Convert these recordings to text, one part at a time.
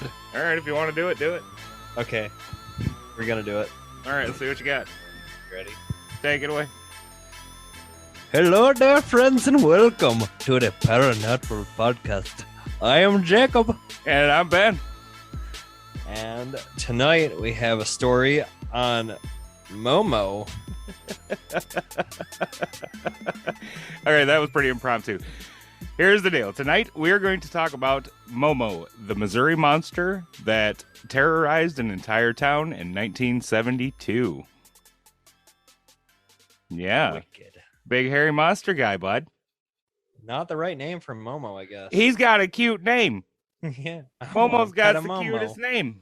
All right, if you want to do it, do it. Okay, we're gonna do it. All right, let's see what you got. Ready? Take it away. Hello there, friends, and welcome to the Paranormal Podcast. I am Jacob, And I'm Ben. and tonight we have a story on Momo. All right, that was pretty impromptu. Here's the deal. Tonight, we are going to talk about Momo, the Missouri monster that terrorized an entire town in 1972. Yeah, Wicked. big hairy monster guy, bud. Not the right name for Momo, I guess. He's got a cute name. Yeah, I Momo's want got pet the a Momo. cutest name.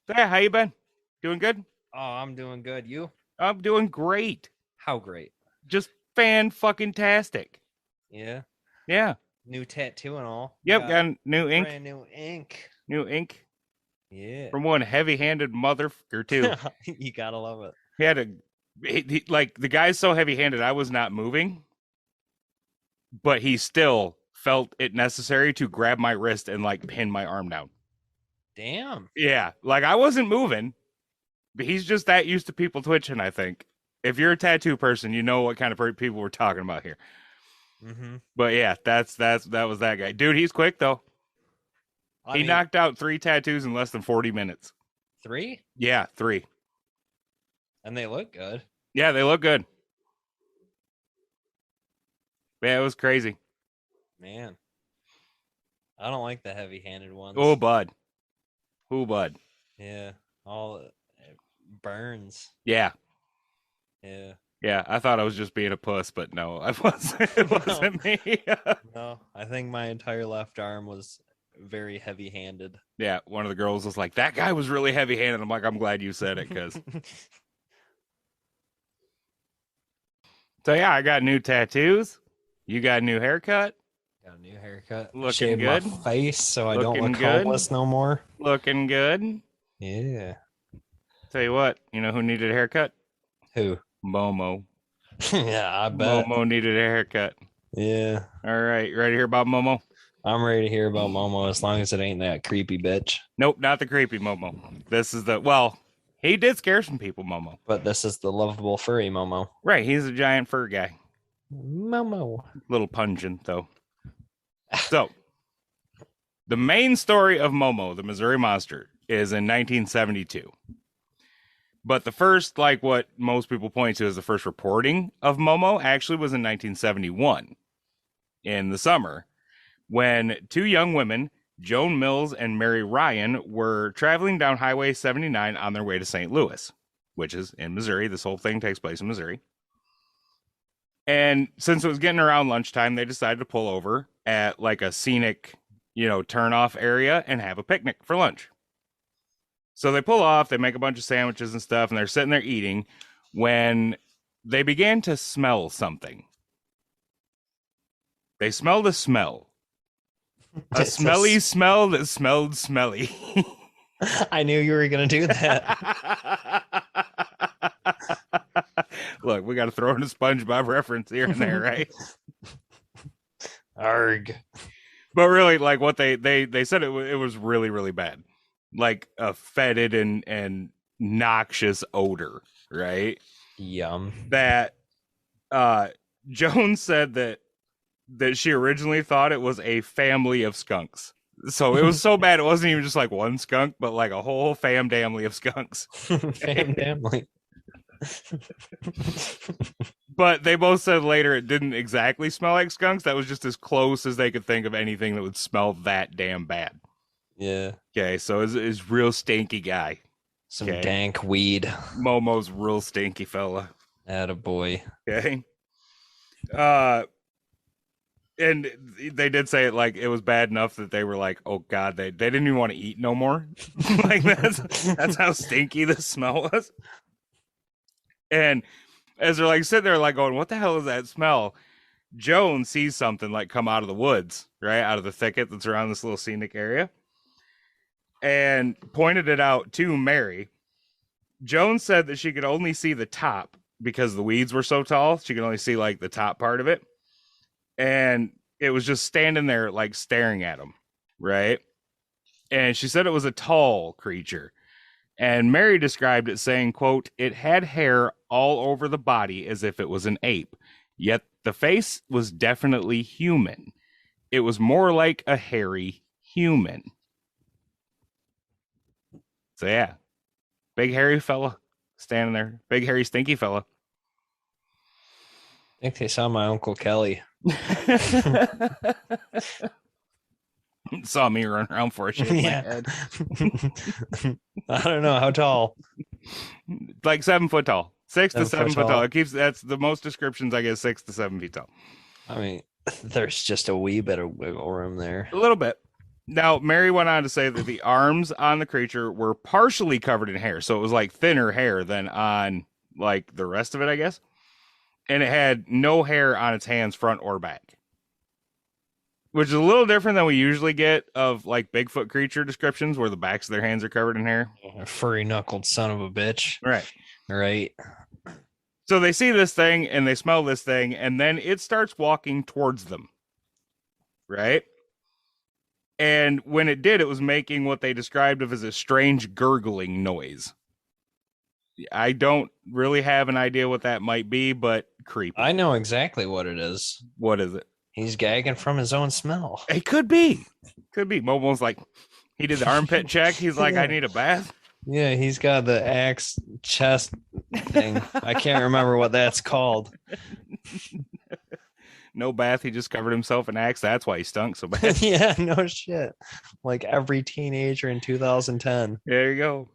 So yeah, how you been? Doing good? Oh, I'm doing good. You? I'm doing great. How great? Just fan-fucking-tastic. Yeah. Yeah. New tattoo and all. Yep, got new ink. Brand new ink. New ink Yeah. from one heavy-handed motherfucker, too. You gotta love it. He had like, the guy's so heavy-handed, I was not moving, but he still felt it necessary to grab my wrist and, like, pin my arm down. Damn. Yeah, like, I wasn't moving, but he's just that used to people twitching, I think. If you're a tattoo person, you know what kind of people we're talking about here. Mm-hmm. But yeah, that was that guy. Dude, he's quick, though. He knocked out 3 tattoos in less than 40 minutes. 3? Yeah, 3. And they look good. Yeah, they look good. Yeah, it was crazy. Man. I don't like the heavy-handed ones. Oh, bud. Oh, bud. Yeah. All it burns. Yeah. Yeah. Yeah, I thought I was just being a puss, but no, I wasn't. It wasn't me. No, I think my entire left arm was very heavy-handed. Yeah, one of the girls was like, that guy was really heavy-handed. I'm like, I'm glad you said it, because... So yeah, I got new tattoos. You got a new haircut. Got a new haircut. Looking Shaved good. my face so I don't Looking look good. homeless no more. Looking good. Yeah. Tell you what, you know who needed a haircut? Who? Momo. Yeah, I bet. Momo needed a haircut. Yeah. All right, you ready to hear about Momo? I'm ready to hear about Momo as long as it ain't that creepy bitch. Nope, not the creepy Momo. This is he did scare some people, Momo. But this is the lovable furry Momo. Right, he's a giant fur guy. Momo. Little pungent, though. So, the main story of Momo, the Missouri Monster, is in 1972. But the first, like what most people point to as the first reporting of Momo, actually was in 1971, in the summer, when 2 young women, Joan Mills and Mary Ryan, were traveling down Highway 79 on their way to St. Louis, which is in Missouri. This whole thing takes place in Missouri. And since it was getting around lunchtime, they decided to pull over at like a scenic, turn-off area and have a picnic for lunch. So they pull off, they make a bunch of sandwiches and stuff, and they're sitting there eating when they began to smell something. They smelled a smell. A smelly smell that smelled smelly. I knew you were going to do that. Look, we got to throw in a SpongeBob reference here and there, right? Arg. But really, like what they said, it was really, really bad. Like a fetid and noxious odor, right? Yum. That Joan said that she originally thought it was a family of skunks. So it was so bad, it wasn't even just like one skunk, but like a whole family of skunks. Family. But they both said later it didn't exactly smell like skunks. That was just as close as they could think of anything that would smell that damn bad. Yeah. Okay, so it's real stinky guy. Some dank weed. Momo's real stinky fella. Attaboy. Okay. And they did say it like it was bad enough that they were like, oh God, they didn't even want to eat no more. Like that's how stinky the smell was. And as they're like sitting there like going, what the hell is that smell? Joan sees something like come out of the woods, right? Out of the thicket that's around this little scenic area. And pointed it out to Mary. Joan said that she could only see the top because the weeds were so tall. She could only see like the top part of it. And it was just standing there like staring at him. right? And she said it was a tall creature. And Mary described it saying, quote, "It had hair all over the body as if it was an ape, yet the face was definitely human. It was more like a hairy human." So yeah, big hairy fella standing there, big hairy stinky fella. I think they saw my Uncle Kelly. Saw me run around for a shit in my head. I don't know how tall. Like 7 foot tall, 6 to 7 foot tall. tall. It keeps, that's the most descriptions I get, 6 to 7 feet tall. I mean, there's just a wee bit of wiggle room there. A little bit. Now, Mary went on to say that the arms on the creature were partially covered in hair, so it was like thinner hair than on like the rest of it, I guess. And it had no hair on its hands, front or back, which is a little different than we usually get of like Bigfoot creature descriptions, where the backs of their hands are covered in hair. A furry knuckled son of a bitch. Right. Right. So they see this thing and they smell this thing, and then it starts walking towards them. Right. And when it did, it was making what they described as a strange gurgling noise. I don't really have an idea what that might be, but creepy. I know exactly what it is. What is it? He's gagging from his own smell. It could be. Could be. Momo's like, he did the armpit check. He's like, I need a bath. Yeah, he's got the axe chest thing. I can't remember what that's called. No bath. He just covered himself in axe. That's why he stunk so bad. Yeah, no shit. Like every teenager in 2010. There you go.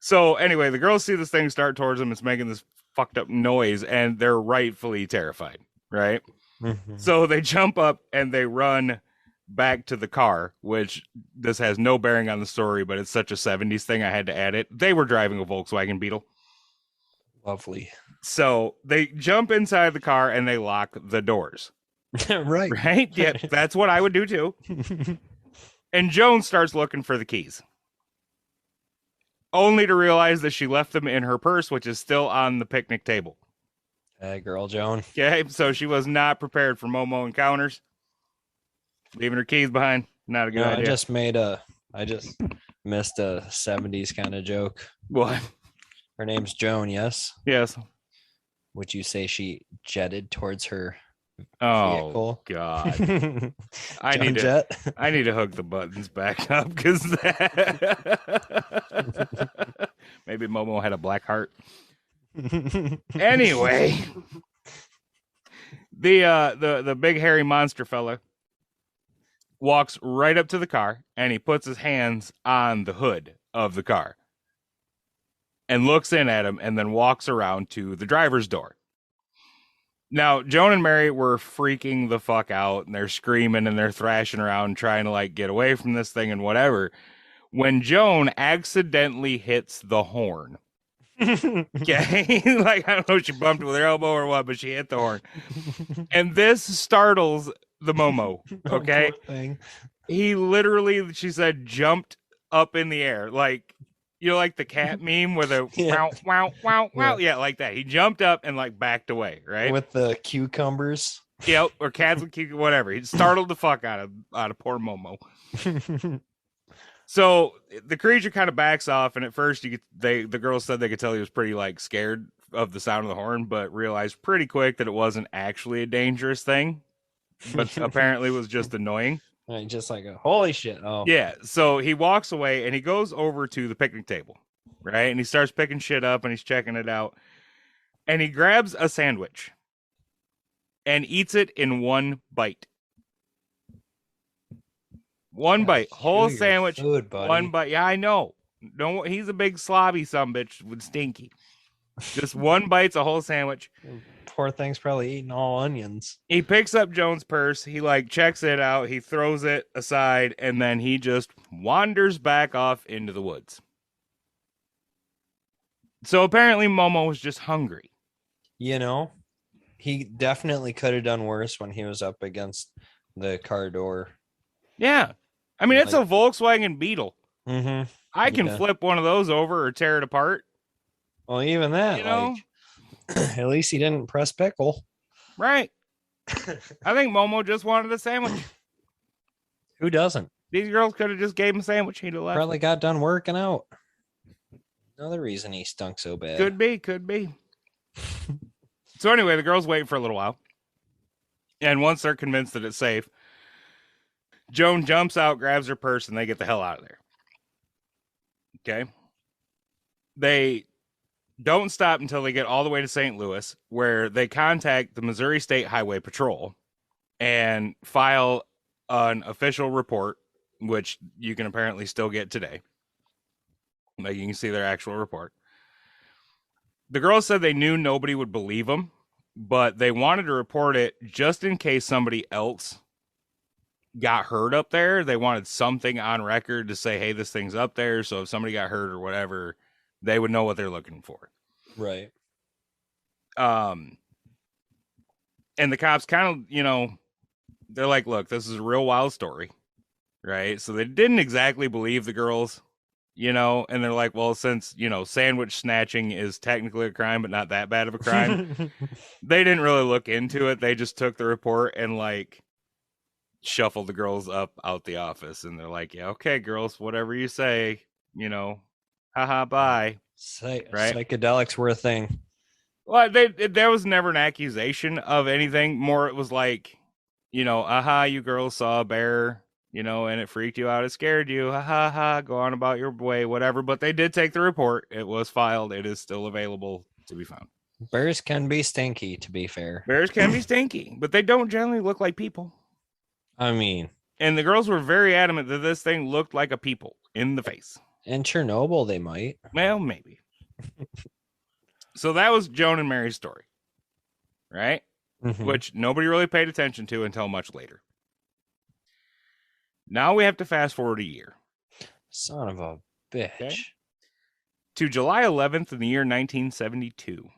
So anyway, the girls see this thing start towards them. It's making this fucked up noise, and they're rightfully terrified, right? Mm-hmm. So they jump up and they run back to the car, which this has no bearing on the story, but it's such a 70s thing, I had to add it. They were driving a Volkswagen Beetle. Lovely. So they jump inside the car and they lock the doors. Right. Right? Yeah, that's what I would do too. And Joan starts looking for the keys, only to realize that she left them in her purse, which is still on the picnic table. Hey, girl, Joan. Okay, so she was not prepared for Momo encounters. Leaving her keys behind, not a good idea. I just missed a 70s kind of joke. What? Her name's Joan, yes? Yes. Would you say she jetted towards her Oh vehicle? God! I Joan need to. Jett? I need to hook the buttons back up because maybe Momo had a black heart. Anyway, the big hairy monster fella walks right up to the car and he puts his hands on the hood of the car and looks in at him and then walks around to the driver's door. Now, Joan and Mary were freaking the fuck out and they're screaming and they're thrashing around trying to like get away from this thing and whatever, when Joan accidentally hits the horn. Okay, like I don't know if she bumped with her elbow or what, but she hit the horn, and this startles the Momo. Okay, he literally, she said, jumped up in the air, like like the cat meme with a wow wow wow wow, yeah, like that. He jumped up and like backed away, right, with the cucumbers. Yep, or cats with cucumbers, whatever. He startled the fuck out of poor Momo. So the creature kind of backs off, and at first the girls said they could tell he was pretty like scared of the sound of the horn, but realized pretty quick that it wasn't actually a dangerous thing, but apparently was just annoying. Right, just like a holy shit. Oh yeah. So he walks away and he goes over to the picnic table, right? And he starts picking shit up and he's checking it out, and he grabs a sandwich and eats it in one bite. One bite, whole sandwich, food, buddy. One bite. Yeah, I know. Don't. He's a big slobby sumbitch with stinky. Just one bite's a whole sandwich. Poor thing's probably eating all onions. He picks up Joan's purse. He like checks it out. He throws it aside, and then he just wanders back off into the woods. So apparently, Momo was just hungry. He definitely could have done worse when he was up against the car door. Yeah. I mean, it's a Volkswagen Beetle. Mm-hmm. I can flip one of those over or tear it apart. Well, even that, at least he didn't press pickle. Right. I think Momo just wanted a sandwich. Who doesn't? These girls could have just gave him a sandwich. He'd have left. Probably got done working out. Another reason he stunk so bad. Could be. So anyway, the girls wait for a little while. And once they're convinced that it's safe, Joan jumps out, grabs her purse, and they get the hell out of there. Okay? They don't stop until they get all the way to St. Louis, where they contact the Missouri State Highway Patrol and file an official report, which you can apparently still get today. Like, you can see their actual report. The girls said they knew nobody would believe them, but they wanted to report it just in case somebody else got hurt up there. They wanted something on record to say, hey, this thing's up there, so if somebody got hurt or whatever, they would know what they're looking for. Right. And the cops kind of, they're like, look, this is a real wild story, right? So they didn't exactly believe the girls, and they're like, well, since, sandwich snatching is technically a crime, but not that bad of a crime, they didn't really look into it. They just took the report and, like, shuffled the girls up out the office. And they're like, yeah, okay, girls, whatever you say, haha, bye. Right? Psychedelics were a thing. Well, there was never an accusation of anything. More, it was like, aha, you girls saw a bear, and it freaked you out. It scared you. Ha ha ha. Go on about your way, whatever. But they did take the report. It was filed. It is still available to be found. Bears can be stinky, to be fair. Bears can be stinky, but they don't generally look like people. I mean. And the girls were very adamant that this thing looked like a people in the face. In Chernobyl, they might. Well, maybe. So that was Joan and Mary's story, right? Mm-hmm. Which nobody really paid attention to until much later. Now we have to fast forward a year. Son of a bitch. Okay? To July 11th in the year 1972.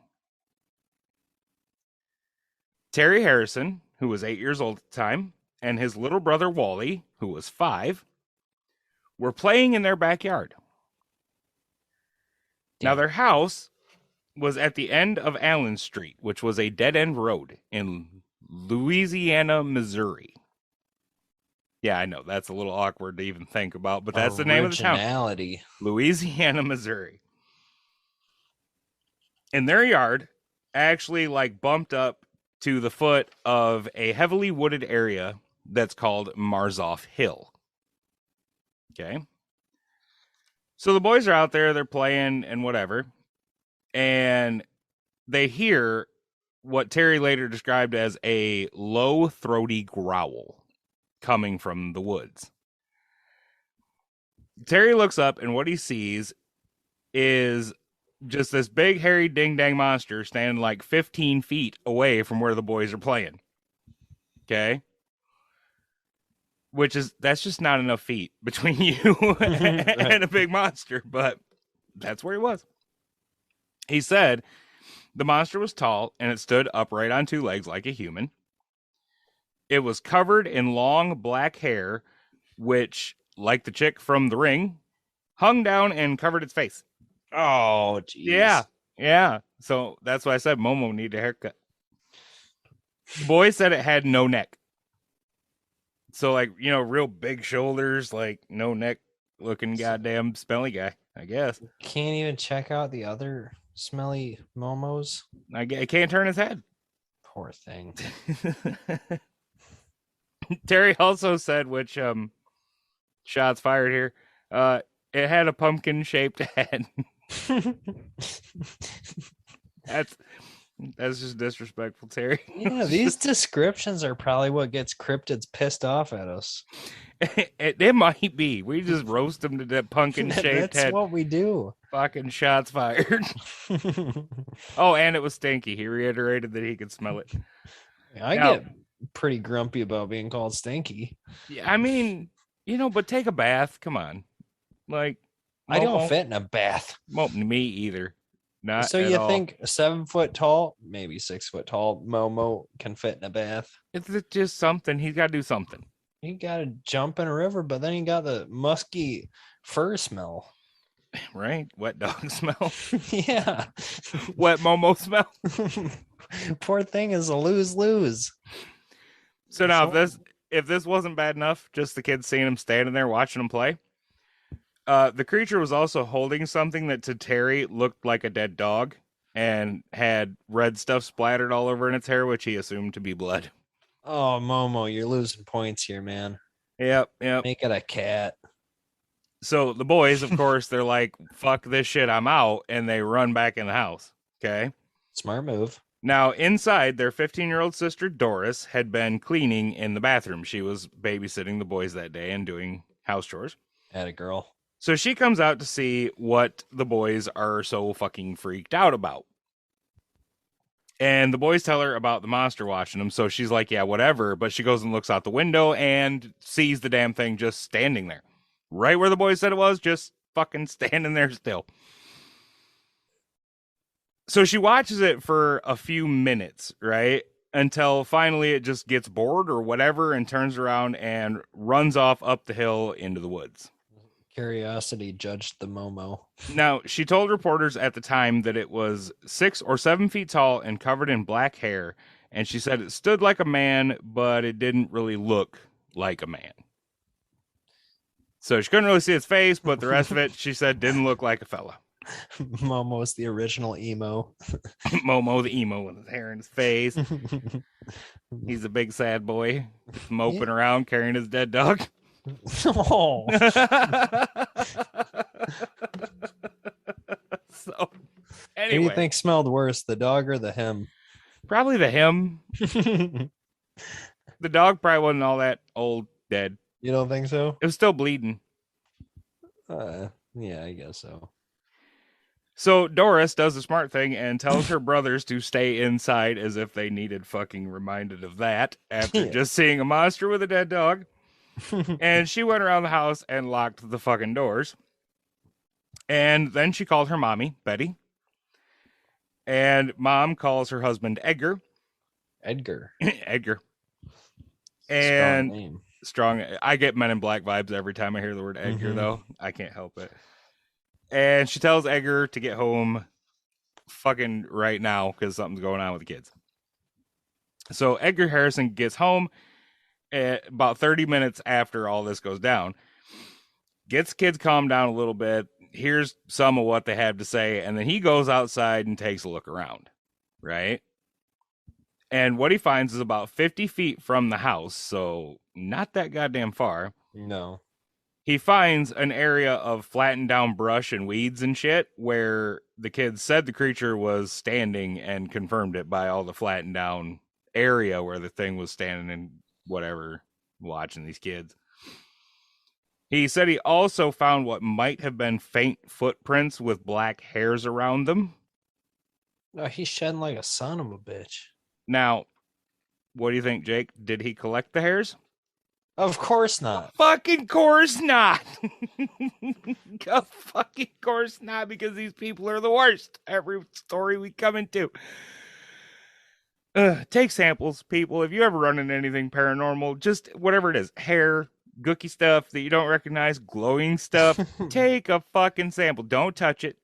Terry Harrison, who was 8 years old at the time, and his little brother Wally, who was 5, were playing in their backyard. Damn. Now their house was at the end of Allen Street, which was a dead-end road in Louisiana, Missouri. Yeah, I know, that's a little awkward to even think about, but that's the name of the town. Louisiana, Missouri. And their yard actually, like, bumped up to the foot of a heavily wooded area that's called Marzoff Hill. Okay? So the boys are out there, they're playing and whatever, and they hear what Terry later described as a low, throaty growl coming from the woods. Terry looks up, and what he sees is just this big, hairy, ding-dang monster standing like 15 feet away from where the boys are playing. Okay? That's just not enough feet between you and a big monster, but that's where he was. He said the monster was tall, and it stood upright on 2 legs like a human. It was covered in long black hair, which, like the chick from The Ring, hung down and covered its face. Oh, jeez. Yeah. So that's why I said Momo needed a haircut. The boy said it had no neck. So, like, real big shoulders, like no neck looking goddamn smelly guy, I guess. Can't even check out the other smelly Momos. I can't turn his head. Poor thing. Terry also said, which shots fired here, it had a pumpkin-shaped head. That's just disrespectful, Terry. Yeah, these descriptions are probably what gets cryptids pissed off at us. It might be. We just roast them to that pumpkin-shaped head. That's what we do. Fucking shots fired. Oh, and it was stinky. He reiterated that he could smell it. I get pretty grumpy about being called stinky. Yeah, I mean, but take a bath. Come on. Like, I don't fit in a bath. Well, me either. Not so you think 7 foot tall, maybe 6 foot tall Momo can fit in a bath? It's just something. He's got to do something. He got to jump in a river, but then he got the musky fur smell. Right? Wet dog smell. Yeah. Wet Momo smell. Poor thing is a lose-lose. So now if this wasn't bad enough, just the kids seeing him standing there watching him play, the creature was also holding something that to Terry looked like a dead dog and had red stuff splattered all over in its hair, which he assumed to be blood. Oh, Momo, you're losing points here, man. Yep, yep. Make it a cat. So the boys, of course, they're like, fuck this shit, I'm out. And they run back in the house. Okay. Smart move. Now, inside, their 15-year-old sister, Doris, had been cleaning in the bathroom. She was babysitting the boys that day and doing house chores. Atta girl. So she comes out to see what the boys are so fucking freaked out about. And the boys tell her about the monster watching them. So she's like, yeah, whatever. But she goes and looks out the window and sees the damn thing just standing there. Right where the boys said it was, just fucking standing there still. So she watches it for a few minutes, right? Until finally it just gets bored or whatever and turns around and runs off up the hill into the woods. Curiosity judged the Momo. Now, she told reporters at the time that it was 6 or 7 feet tall and covered in black hair. And she said it stood like a man, but it didn't really look like a man. So she couldn't really see its face, but the rest of it, she said, didn't look like a fella. Momo's the original emo. Momo the emo with his hair in his face. He's a big sad boy, moping around carrying his dead dog. Oh. So, Who anyway. do you think smelled worse, the dog or the him? Probably the him. The dog probably wasn't all that old, dead. You don't think so? It was still bleeding. Yeah, I guess so. So Doris does the smart thing and tells her brothers to stay inside as if they needed fucking reminded of that after just seeing a monster with a dead dog. And she went around the house and locked the fucking doors. And then she called her mommy, Betty. And mom calls her husband Edgar. Edgar. Edgar. And strong name. Strong. I get Men in Black vibes every time I hear the word Edgar, though. I can't help it. And she tells Edgar to get home fucking right now because something's going on with the kids. So Edgar Harrison gets home about 30 minutes after all this goes down. Gets kids calmed down a little bit. Hears some of what they have to say. And then he goes outside and takes a look around. Right? And what he finds is about 50 feet from the house. So not that goddamn far. No. He finds an area of flattened down brush and weeds and shit where the kids said the creature was standing and confirmed it by all the flattened down area where the thing was standing and whatever, watching these kids. He said he also found what might have been faint footprints with black hairs around them. No, he's shedding like a son of a bitch. Now, what do you think, Jake? Did he collect the hairs? Of course not. Fucking course not. Of fucking course not, because these people are the worst. Every story we come into. Take samples, people. If you ever run into anything paranormal, just whatever it is, hair, gooky stuff that you don't recognize, glowing stuff, take a fucking sample. Don't touch it.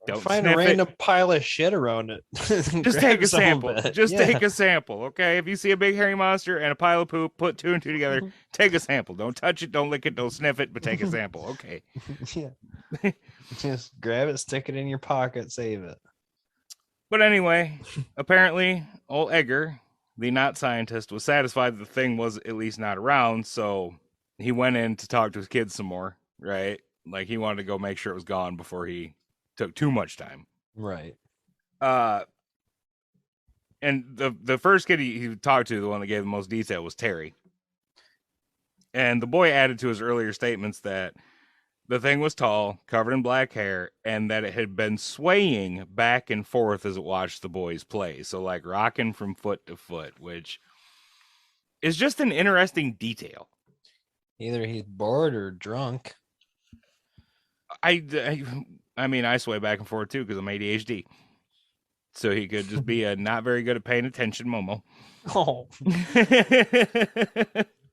Don't find sniff a random it. pile of shit around it. Just take a sample. Just take a sample, okay? If you see a big hairy monster and a pile of poop, put 2 and 2 together. Take a sample. Don't touch it. Don't lick it. Don't sniff it. But take a sample, okay? Yeah. Just grab it, stick it in your pocket, save it. But anyway, apparently, old Edgar, the not scientist, was satisfied that the thing was at least not around, so he went in to talk to his kids some more, right? Like he wanted to go make sure it was gone before he took too much time. Right. And the first kid he talked to, the one that gave the most detail, was Terry. And the boy added to his earlier statements that the thing was tall, covered in black hair, and that it had been swaying back and forth as it watched the boys play. So like rocking from foot to foot, which is just an interesting detail. Either he's bored or drunk. I mean, I sway back and forth too because I'm ADHD. So he could just be a not very good at paying attention Momo. Oh.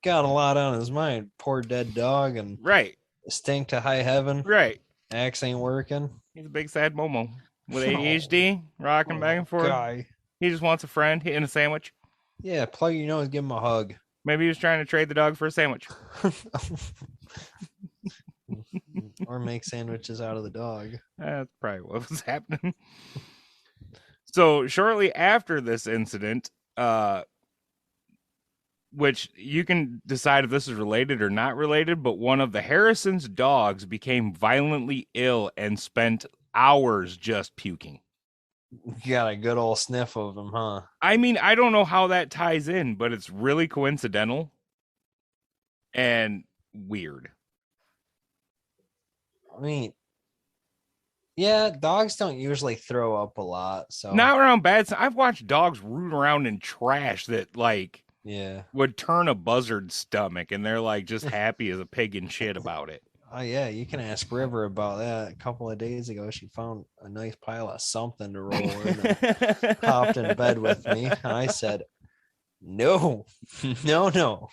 Got a lot on his mind. Poor dead dog and Right. stink to high heaven. Right. Axe ain't working. He's a big sad Momo with ADHD, rocking back and forth. Guy. He just wants a friend and a sandwich. Yeah, plug your nose, give him a hug. Maybe he was trying to trade the dog for a sandwich. Or make sandwiches out of the dog. That's probably what was happening. So shortly after this incident, which you can decide if this is related or not related, but one of the Harrison's dogs became violently ill and spent hours just puking. You got a good old sniff of them, huh? I mean, I don't know how that ties in, but it's really coincidental and weird. I mean, yeah, dogs don't usually throw up a lot, so Not around bad. I've watched dogs root around in trash that like yeah. would turn a buzzard's stomach, and they're like just happy as a pig and shit about it. Oh yeah, you can ask River about that. A couple of days ago, she found a nice pile of something to roll in and hopped in bed with me. And I said, "No, no."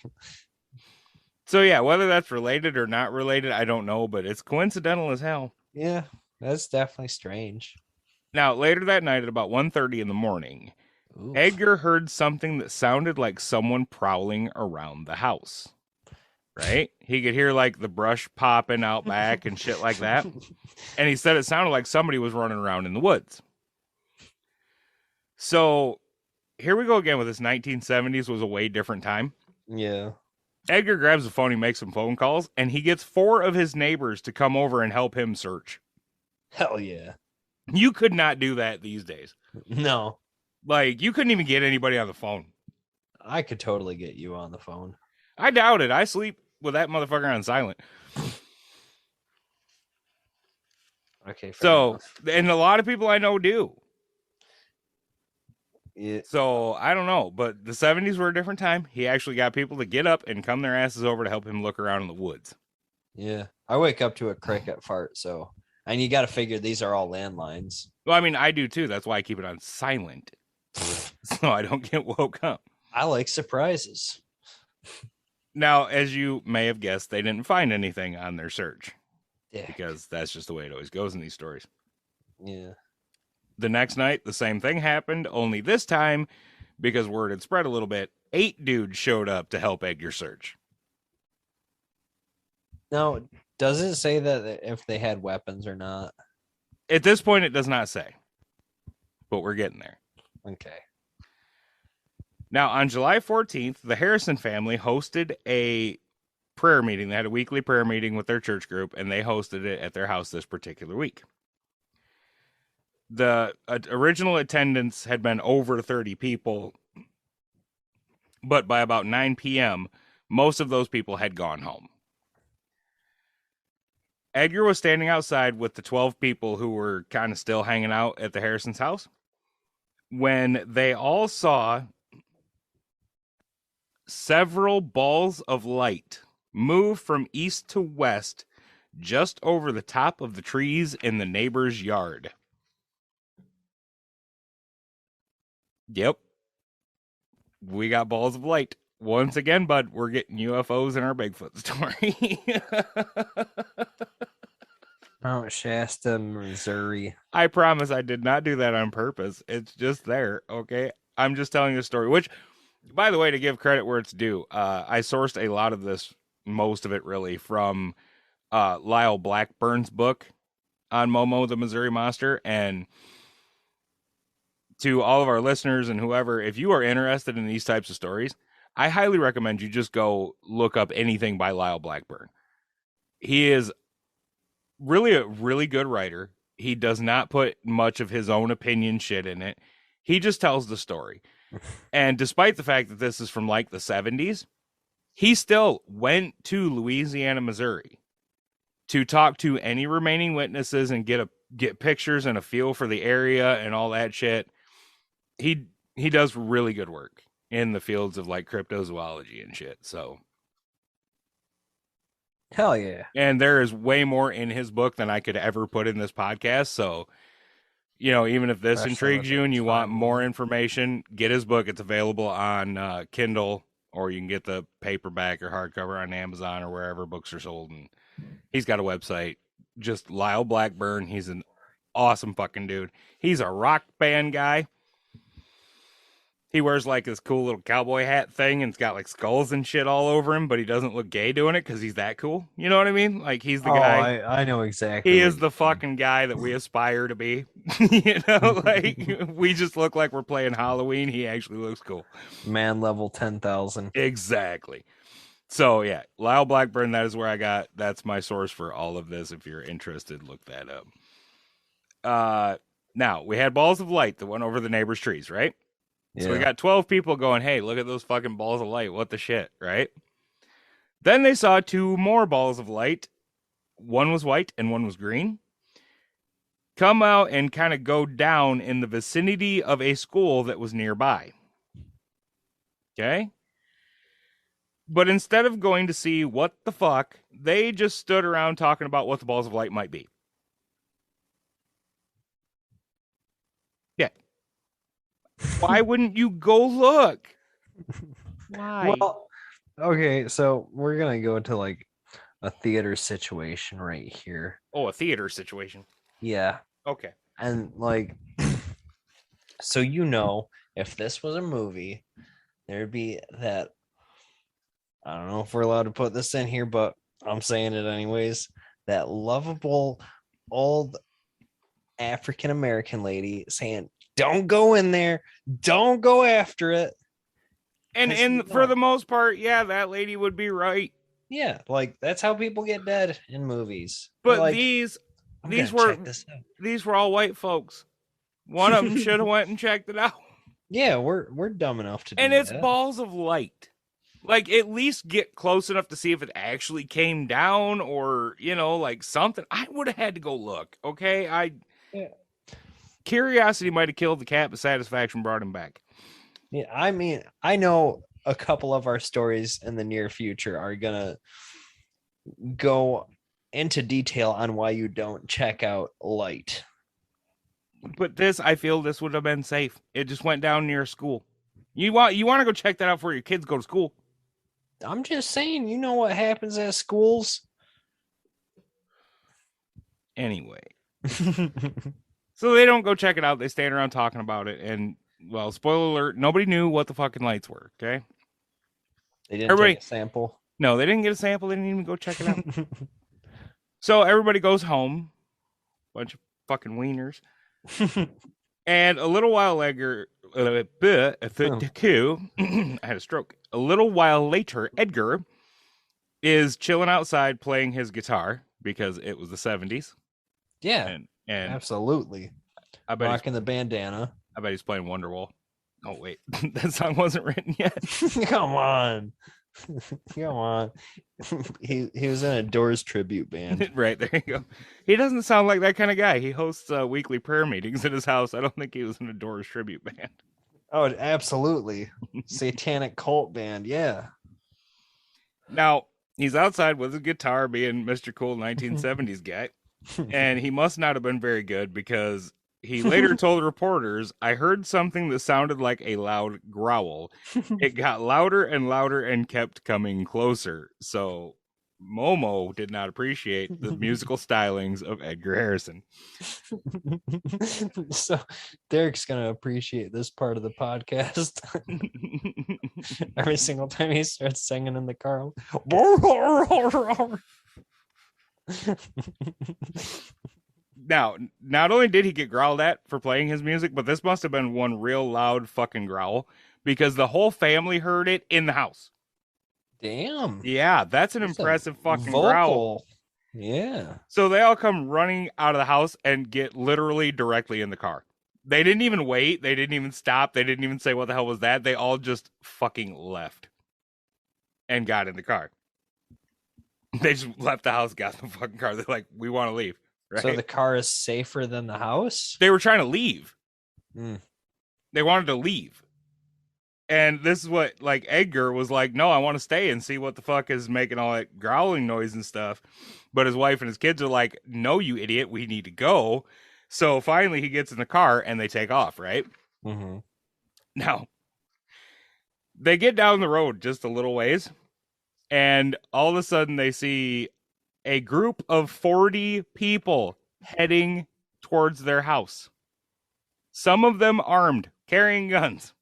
So yeah, whether that's related or not related, I don't know, but it's coincidental as hell. Yeah, that's definitely strange. Now, later that night at about 1:30 in the morning, Oof. Edgar heard something that sounded like someone prowling around the house. Right? He could hear like the brush popping out back and shit like that. And he said it sounded like somebody was running around in the woods. So here we go again with this 1970s was a way different time. Yeah. Edgar grabs the phone, he makes some phone calls, and he gets 4 of his neighbors to come over and help him search. Hell yeah. You could not do that these days. No. Like, you couldn't even get anybody on the phone. I could totally get you on the phone. I doubt it. I sleep with that motherfucker on silent. Okay. So, enough. and a lot of people I know do. Yeah. So, I don't know. But the 70s were a different time. He actually got people to get up and come their asses over to help him look around in the woods. Yeah. I wake up to a cricket fart, so. And you got to figure these are all landlines. Well, I mean, I do too. That's why I keep it on silent. So I don't get woke up. I like surprises. Now, as you may have guessed, they didn't find anything on their search. Yeah. Because that's just the way it always goes in these stories. Yeah. The next night, the same thing happened, only this time, because word had spread a little bit, 8 dudes showed up to help Edgar search. Now, does it say that if they had weapons or not? At this point, it does not say. But we're getting there. Okay. Now, on July 14th, the Harrison family hosted a prayer meeting. They had a weekly prayer meeting with their church group, and they hosted it at their house this particular week. The original attendance had been over 30 people, but by about 9 p.m., most of those people had gone home. Edgar was standing outside with the 12 people who were kind of still hanging out at the Harrison's house when they all saw several balls of light move from east to west just over the top of the trees in the neighbor's yard. Yep. We got balls of light. Once again, bud, we're getting UFOs in our Bigfoot story. Mount Shasta, Missouri. I promise I did not do that on purpose. It's just there, okay? I'm just telling you a story, which, by the way, to give credit where it's due, I sourced a lot of this, most of it really, from Lyle Blackburn's book on Momo, the Missouri Monster. And to all of our listeners and whoever, if you are interested in these types of stories, I highly recommend you just go look up anything by Lyle Blackburn. He is really a really good writer. He does not put much of his own opinion shit in it. He just tells the story. And despite the fact that this is from like the 70s, he still went to Louisiana, Missouri to talk to any remaining witnesses and get pictures and a feel for the area and all that shit. He does really good work in the fields of like cryptozoology and shit. So Hell yeah. And there is way more in his book than I could ever put in this podcast. So, you know, even if this Especially intrigues with you and the you want timeline. more information, get his book. It's available on Kindle, or you can get the paperback or hardcover on Amazon or wherever books are sold. And he's got a website, just Lyle Blackburn. He's an awesome fucking dude. He's a rock band guy. He wears like this cool little cowboy hat thing and it's got like skulls and shit all over him, but he doesn't look gay doing it because he's that cool. You know what I mean? Like he's the Oh, guy. I know exactly He what is you the mean. fucking guy that we aspire to be. Like we just look like we're playing Halloween. He actually looks cool. Man level 10,000. Exactly. So yeah, Lyle Blackburn, that is where I got that's my source for all of this. If you're interested, look that up. Uh Now we had balls of light that went over the neighbor's trees, right? So we Yeah. got 12 people going, hey, look at those fucking balls of light. What the shit, right? Then they saw two more balls of light. One was white and one was green. Come out and kind of go down in the vicinity of a school that was nearby. Okay? But instead of going to see what the fuck, they just stood around talking about what the balls of light might be. Yeah. Why wouldn't you go look? Why? Well, okay, so we're gonna go to like a theater situation right here. Oh, a theater situation. Yeah. Okay. And like so if this was a movie, there'd be that I don't know if we're allowed to put this in here, but I'm saying it anyways. That lovable old African American lady saying, "Don't go in there, don't go after it." And for the most part, yeah, that lady would be right. Yeah, like that's how people get dead in movies. But Like, these I'm these gonna were check this out. these were all white folks. One of them should have went and checked it out. Yeah, we're dumb enough to do And it's that. balls of light. Like at least get close enough to see if it actually came down or, like something. I would have had to go look, okay? Yeah. Curiosity might have killed the cat, but satisfaction brought him back. Yeah, I mean, I know a couple of our stories in the near future are gonna go into detail on why you don't check out light. But I feel this would have been safe. It just went down near school. You want to go check that out before your kids go to school. I'm just saying, you know what happens at schools? Anyway. So they don't go check it out. They stand around talking about it. And, well, spoiler alert, nobody knew what the fucking lights were, okay? They didn't take a sample. No, they didn't get a sample. They didn't even go check it out. So everybody goes home. Bunch of fucking wieners. And a little while later, I had a stroke. A little while later, Edgar is chilling outside playing his guitar because it was the 70s. Yeah, and absolutely. I bet Rocking the bandana. I bet he's playing Wonderwall. Oh wait, that song wasn't written yet. Come on. Come on. He was in a Doors tribute band. Right, there you go. He doesn't sound like that kind of guy. He hosts weekly prayer meetings at his house. I don't think he was in a Doors tribute band. Oh, absolutely. Satanic cult band. Yeah. Now, he's outside with his guitar being Mr. Cool 1970s guy. And he must not have been very good because he later told reporters, I heard something that sounded like a loud growl. It got louder and louder and kept coming closer. So Momo did not appreciate the musical stylings of Edgar Harrison. So Derek's going to appreciate this part of the podcast. Every single time he starts singing in the car. Now, not only did he get growled at for playing his music, but this must have been one real loud fucking growl because the whole family heard it in the house. Damn. Yeah, that's an impressive fucking vocal growl. Yeah. So they all come running out of the house and get literally directly in the car. They didn't even wait. They didn't even stop. They didn't even say, what the hell was that? They all just fucking left and got in the car. They just left the house, got in the fucking car. They're like, we want to leave. Right? So the car is safer than the house? They were trying to leave. Mm. They wanted to leave. And this is what, like, Edgar was like, no, I want to stay and see what the fuck is making all that growling noise and stuff. But his wife and his kids are like, no, you idiot, we need to go. So finally he gets in the car and they take off, right? Mm-hmm. Now, they get down the road just a little ways. And all of a sudden they see a group of 40 people heading towards their house. Some of them armed, carrying guns.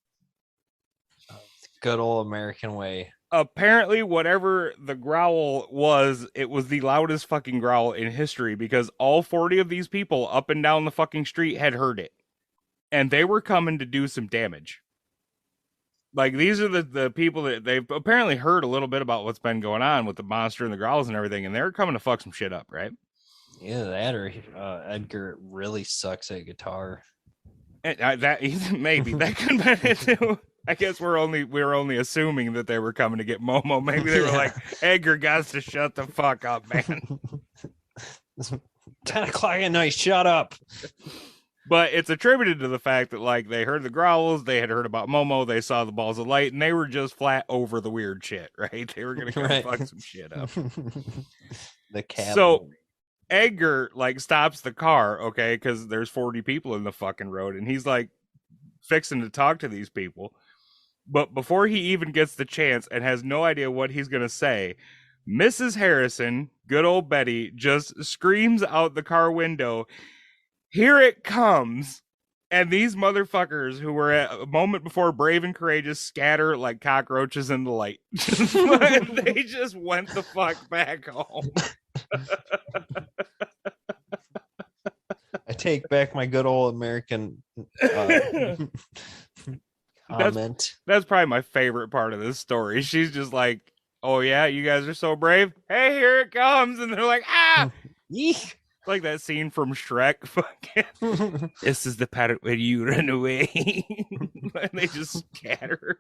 Good old American way. Apparently, whatever the growl was, it was the loudest fucking growl in history because all 40 of these people up and down the fucking street had heard it. And they were coming to do some damage. Like, these are the people that they've apparently heard a little bit about what's been going on with the monster and the growls and everything, and they're coming to fuck some shit up, right? Yeah, that or Edgar really sucks at guitar. And that maybe that could have been it too. I guess we're only assuming that they were coming to get Momo. Maybe they were like, Edgar got to shut the fuck up, man. 10 o'clock at night, shut up. But it's attributed to the fact that, like, they heard the growls, they had heard about Momo, they saw the balls of light, and they were just flat over the weird shit, right? They were gonna come fuck some shit up. The cat. So Edgar, like, stops the car, okay, because there's 40 people in the fucking road, and he's like fixing to talk to these people. But before he even gets the chance and has no idea what he's gonna say, Mrs. Harrison, good old Betty, just screams out the car window, "Here it comes!" And these motherfuckers who were at a moment before brave and courageous scatter like cockroaches in the light. They just went the fuck back home. I take back my good old American comment. That's probably my favorite part of this story. She's just like, "Oh yeah, you guys are so brave. Hey, here it comes!" And they're like, "Ah!" Eek. Like that scene from Shrek. Fucking, this is the part where you run away. And they just scatter.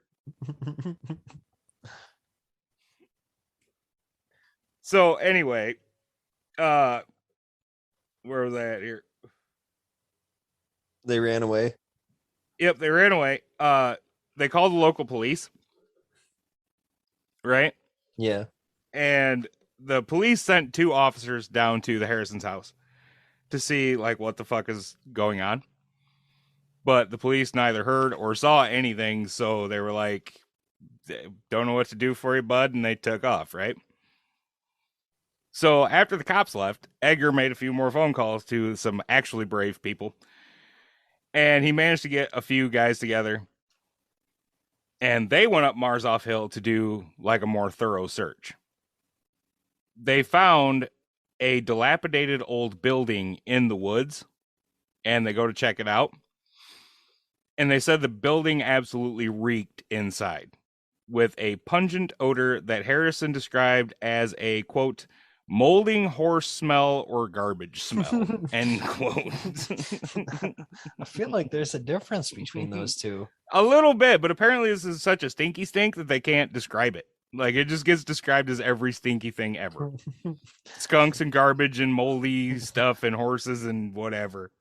So anyway, where was I at here? They ran away. Yep, they ran away. They called the local police. Right? Yeah. And the police sent 2 officers down to the Harrison's house to see, like, what the fuck is going on. But the police neither heard or saw anything, so they were like, "Don't know what to do for you, bud," and they took off, right? So after the cops left, Edgar made a few more phone calls to some actually brave people, and he managed to get a few guys together, and they went up Marzoff Hill to do, like, a more thorough search. They found a dilapidated old building in the woods, and they go to check it out. And they said the building absolutely reeked inside with a pungent odor that Harrison described as a, quote, molding horse smell or garbage smell, end quote. I feel like there's a difference between those two. A little bit, but apparently this is such a stinky stink that they can't describe it. Like, it just gets described as every stinky thing ever. Skunks and garbage and moldy stuff and horses and whatever.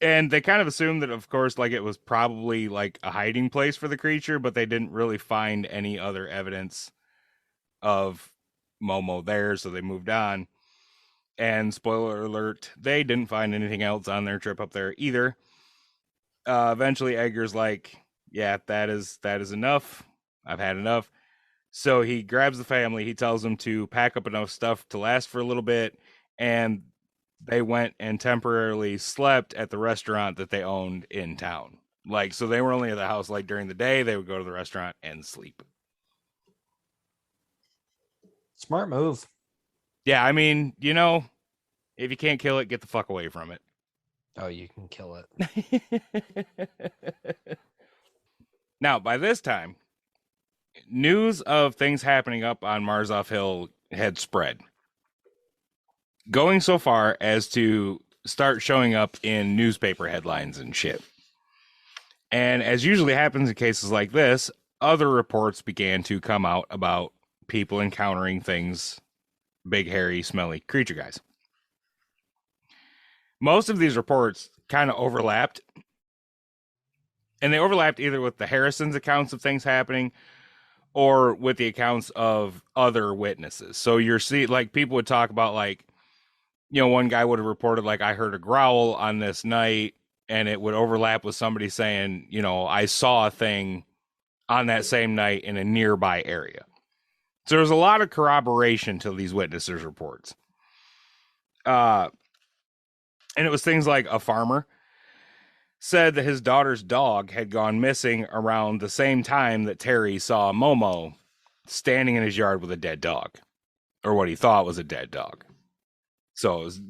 And they kind of assumed that, of course, like, it was probably like a hiding place for the creature, but they didn't really find any other evidence of Momo there, so they moved on. And spoiler alert, they didn't find anything else on their trip up there either. Eventually, Edgar's like, "Yeah, that is enough. I've had enough." So he grabs the family. He tells them to pack up enough stuff to last for a little bit, and they went and temporarily slept at the restaurant that they owned in town. Like, so they were only at the house, like, during the day. They would go to the restaurant and sleep. Smart move. Yeah, I mean, you know, if you can't kill it, get the fuck away from it. Oh, you can kill it. Now, by this time, news of things happening up on Marzoff Hill had spread, going so far as to start showing up in newspaper headlines and shit. And as usually happens in cases like this, other reports began to come out about people encountering things, big, hairy, smelly creature guys. Most of these reports kind of overlapped. And they overlapped either with the Harrisons' accounts of things happening or with the accounts of other witnesses. So you're see, like, people would talk about, like, you know, one guy would have reported, like, "I heard a growl on this night," and it would overlap with somebody saying, you know, "I saw a thing on that same night in a nearby area." So there's a lot of corroboration to these witnesses' reports. And it was things like a farmer said that his daughter's dog had gone missing around the same time that Terry saw Momo standing in his yard with a dead dog, or what he thought was a dead dog. So it was,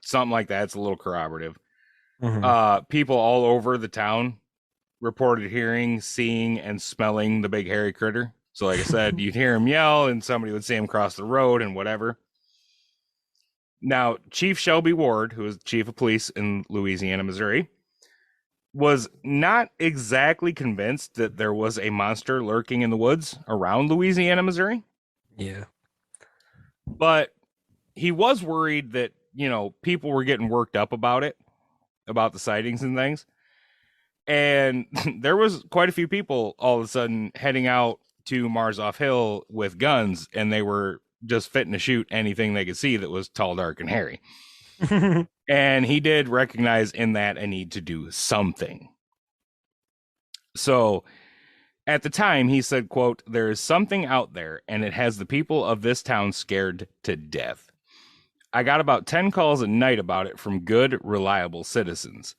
something like that. It's a little corroborative. People all over the town reported hearing, seeing, and smelling the big hairy critter. So, like I said, you'd hear him yell, and somebody would see him cross the road and whatever. Now, Chief Shelby Ward, who was chief of police in Louisiana, Missouri, was not exactly convinced that there was a monster lurking in the woods around Louisiana, Missouri. Yeah. But he was worried that, people were getting worked up about it, about the sightings and things. And there was quite a few people all of a sudden heading out to Marzoff Hill with guns, and they were just fitting to shoot anything they could see that was tall, dark, and hairy. And he did recognize in that a need to do something. So at the time, he said, quote, "There is something out there, and it has the people of this town scared to death. I got about 10 calls a night about it from good, reliable citizens.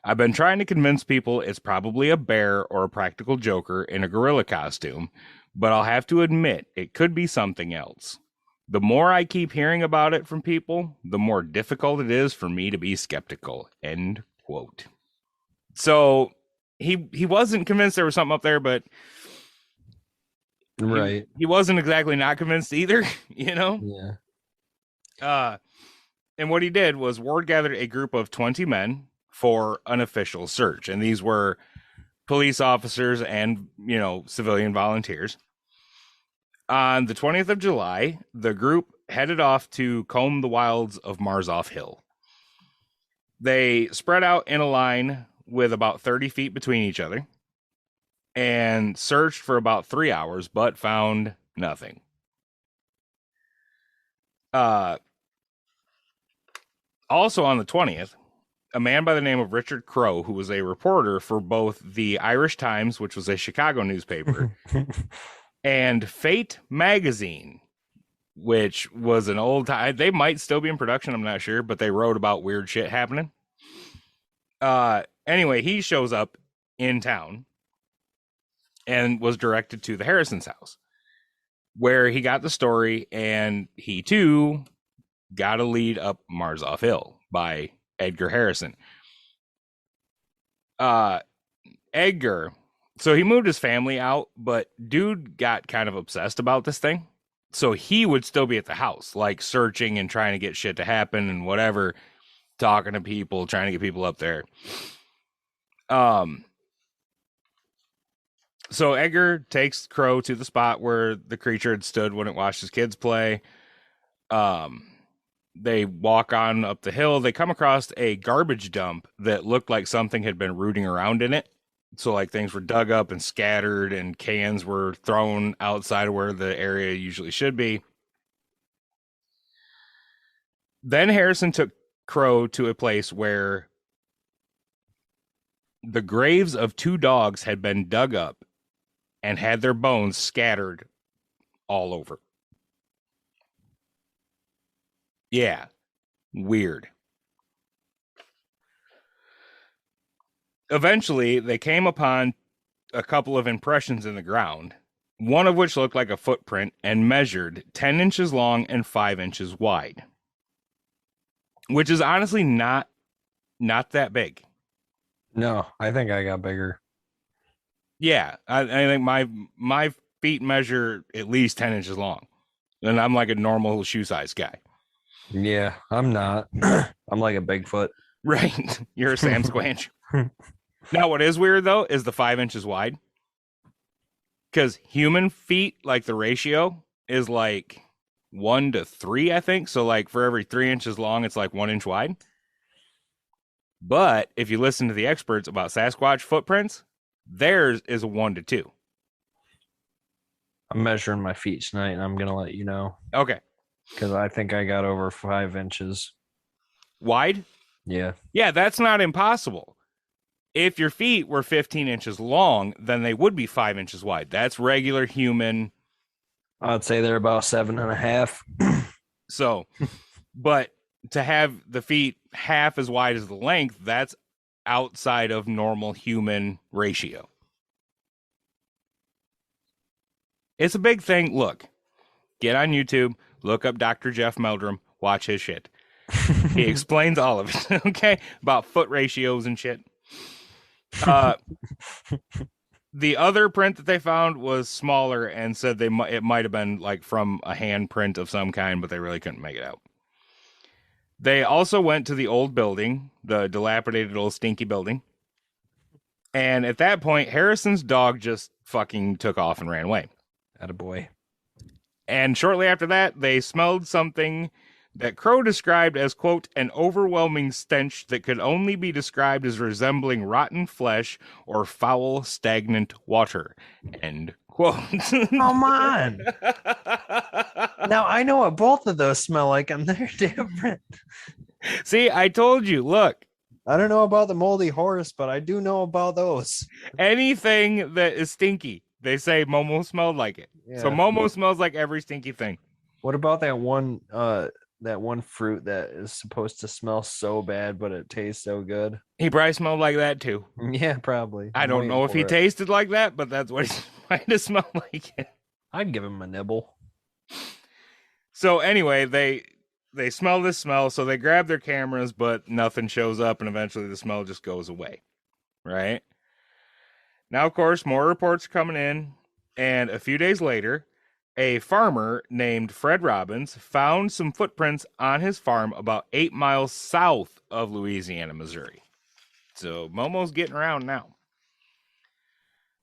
I've been trying to convince people it's probably a bear or a practical joker in a gorilla costume, but I'll have to admit it could be something else. The more I keep hearing about it from people, the more difficult it is for me to be skeptical." End quote. So he wasn't convinced there was something up there, but right. He wasn't exactly not convinced either, Yeah. And what he did was Ward gathered a group of 20 men for an official search, and these were police officers and civilian volunteers. On the 20th of July, the group headed off to comb the wilds of Marzoff Hill. They spread out in a line with about 30 feet between each other and searched for about 3 hours, but found nothing. Also on the 20th, a man by the name of Richard Crowe, who was a reporter for both the Irish Times, which was a Chicago newspaper, and Fate magazine, which was an old time. They might still be in production, I'm not sure, but they wrote about weird shit happening. Anyway, he shows up in town and was directed to the Harrison's house, where he got the story, and he too got a lead up Marzoff Hill by Edgar Harrison. Edgar, so he moved his family out, but dude got kind of obsessed about this thing. So he would still be at the house, like searching and trying to get shit to happen and whatever, talking to people, trying to get people up there. So Edgar takes Crow to the spot where the creature had stood when it watched his kids play. They walk on up the hill. They come across a garbage dump that looked like something had been rooting around in it. So like things were dug up and scattered, and cans were thrown outside of where the area usually should be. Then Harrison took Crow to a place where the graves of 2 dogs had been dug up and had their bones scattered all over. Yeah, weird. Eventually, they came upon a couple of impressions in the ground, one of which looked like a footprint and measured 10 inches long and 5 inches wide, which is honestly not that big. No, I think I got bigger. Yeah, I think my feet measure at least 10 inches long, and I'm like a normal shoe size guy. Yeah, I'm not. I'm like a Bigfoot. Right. You're a Sam Squanch. Now, what is weird, though, is the 5 inches wide. Because human feet, like the ratio, is like 1 to 3, I think. So, like, for every 3 inches long, it's like 1 inch wide. But if you listen to the experts about Sasquatch footprints, theirs is a 1 to 2. I'm measuring my feet tonight, and I'm going to let you know. Okay. Because I think I got over 5 inches. Wide? Yeah. Yeah, that's not impossible. If your feet were 15 inches long, then they would be 5 inches wide. That's regular human. I'd say they're about 7.5. So, but to have the feet half as wide as the length, that's outside of normal human ratio. It's a big thing. Look, get on YouTube, look up Dr. Jeff Meldrum, watch his shit. He explains all of it, okay? About foot ratios and shit. The other print that they found was smaller and said it might have been like from a hand print of some kind, but they really couldn't make it out. They also went to the old building, the dilapidated old stinky building. And at that point, Harrison's dog just fucking took off and ran away. Attaboy. And shortly after that, they smelled something that Crow described as, quote, an overwhelming stench that could only be described as resembling rotten flesh or foul, stagnant water, end quote. Come on. Now, I know what both of those smell like, and they're different. See, I told you, look. I don't know about the moldy horse, but I do know about those. Anything that is stinky, they say Momo smelled like it. Yeah. So Momo smells like every stinky thing. What about that one fruit that is supposed to smell so bad, but it tastes so good? He probably smelled like that too. Yeah, probably. I don't know if he tasted like that, but that's what he might have smelled like. I'd give him a nibble. So anyway, they smell this smell, so they grab their cameras, but nothing shows up, and eventually the smell just goes away, right? Now, of course, more reports are coming in, and a few days later, a farmer named Fred Robbins found some footprints on his farm about 8 miles south of Louisiana, Missouri. So Momo's getting around now.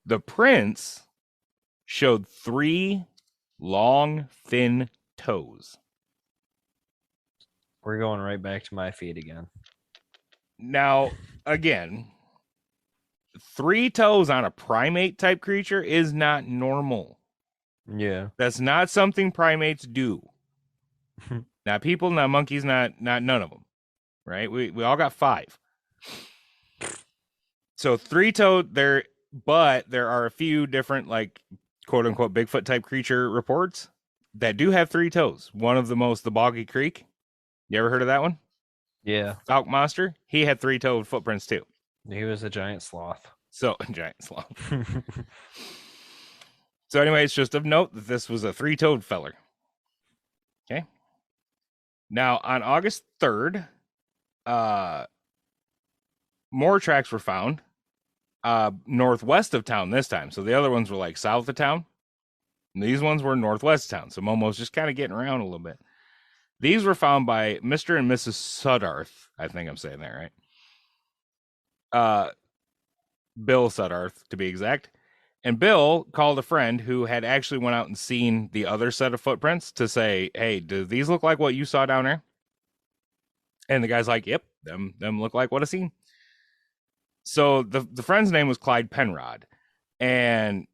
The prints showed 3 long, thin toes. We're going right back to my feet again. Now, again, 3 toes on a primate type creature is not normal. Yeah. That's not something primates do. Not people, not monkeys, not none of them. Right? We all got 5. So 3-toed there, but there are a few different, like, quote unquote Bigfoot type creature reports that do have 3 toes. One of the most, the Boggy Creek. You ever heard of that one? Yeah. Falk Monster. He had 3-toed footprints too. He was a giant sloth. So, giant sloth. So anyway, it's just of note that this was a 3-toed feller. Okay. Now, on August 3rd, more tracks were found northwest of town this time. So the other ones were like south of town. And these ones were northwest of town. So Momo's just kind of getting around a little bit. These were found by Mr. and Mrs. Suddarth. I think I'm saying that right. Bill Suddarth, to be exact. And Bill called a friend who had actually went out and seen the other set of footprints to say, hey, do these look like what you saw down there? And the guy's like, yep, them look like what I seen. So the friend's name was Clyde Penrod. And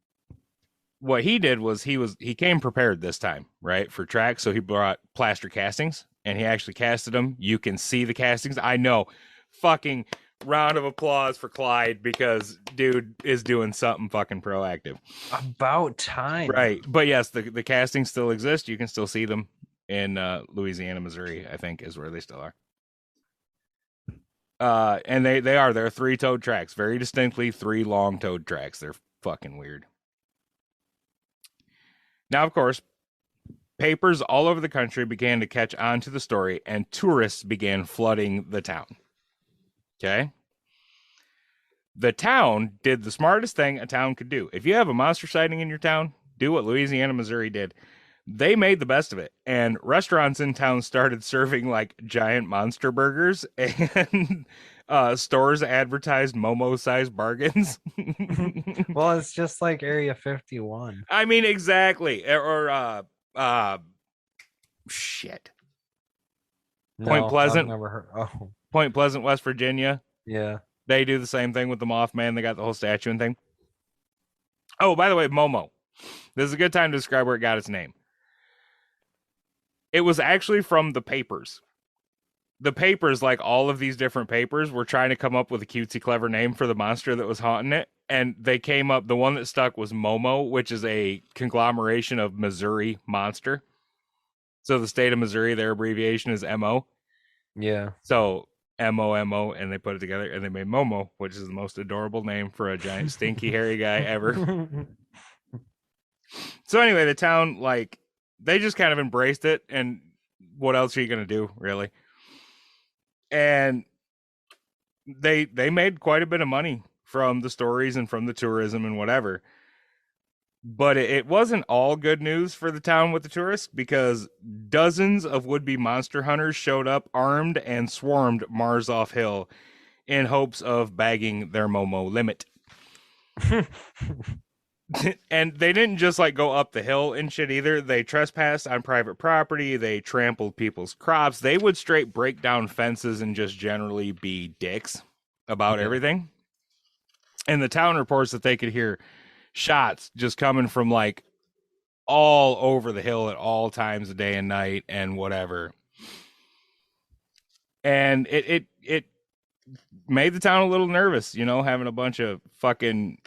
what he did was he came prepared this time, right, for tracks. So he brought plaster castings and he actually casted them. You can see the castings. I know, fucking round of applause for Clyde, because dude is doing something fucking proactive. About time. Right. But yes, the castings still exist. You can still see them in Louisiana, Missouri, I think is where they still are. And they're 3-toed tracks, very distinctly 3 long-toed tracks. They're fucking weird. Now, of course, papers all over the country began to catch on to the story, and tourists began flooding the town. Okay? The town did the smartest thing a town could do. If you have a monster sighting in your town, do what Louisiana, Missouri did. They made the best of it, and restaurants in town started serving like giant monster burgers, and stores advertised Momo-sized bargains. Well, it's just like Area 51. I mean, exactly. Or shit. Point Pleasant. I've never heard. Oh, Point Pleasant, West Virginia. Yeah. They do the same thing with the Mothman. They got the whole statue and thing. Oh, by the way, Momo. This is a good time to describe where it got its name. It was actually from the papers. The papers, like all of these different papers, were trying to come up with a cutesy, clever name for the monster that was haunting it. And they came up, the one that stuck was Momo, which is a conglomeration of Missouri monster. So the state of Missouri, their abbreviation is MO. Yeah. So Momo, and they put it together and they made Momo, which is the most adorable name for a giant stinky hairy guy ever. So anyway, the town, like, they just kind of embraced it, and what else are you gonna do, really? And they made quite a bit of money from the stories and from the tourism and whatever. But it wasn't all good news for the town with the tourists, because dozens of would-be monster hunters showed up armed and swarmed Marzoff Hill in hopes of bagging their Momo limit. And they didn't just like go up the hill and shit either. They trespassed on private property. They trampled people's crops. They would straight break down fences and just generally be dicks about everything. And the town reports that they could hear shots just coming from like all over the hill at all times of day and night and whatever. And it made the town a little nervous, you know, having a bunch of fucking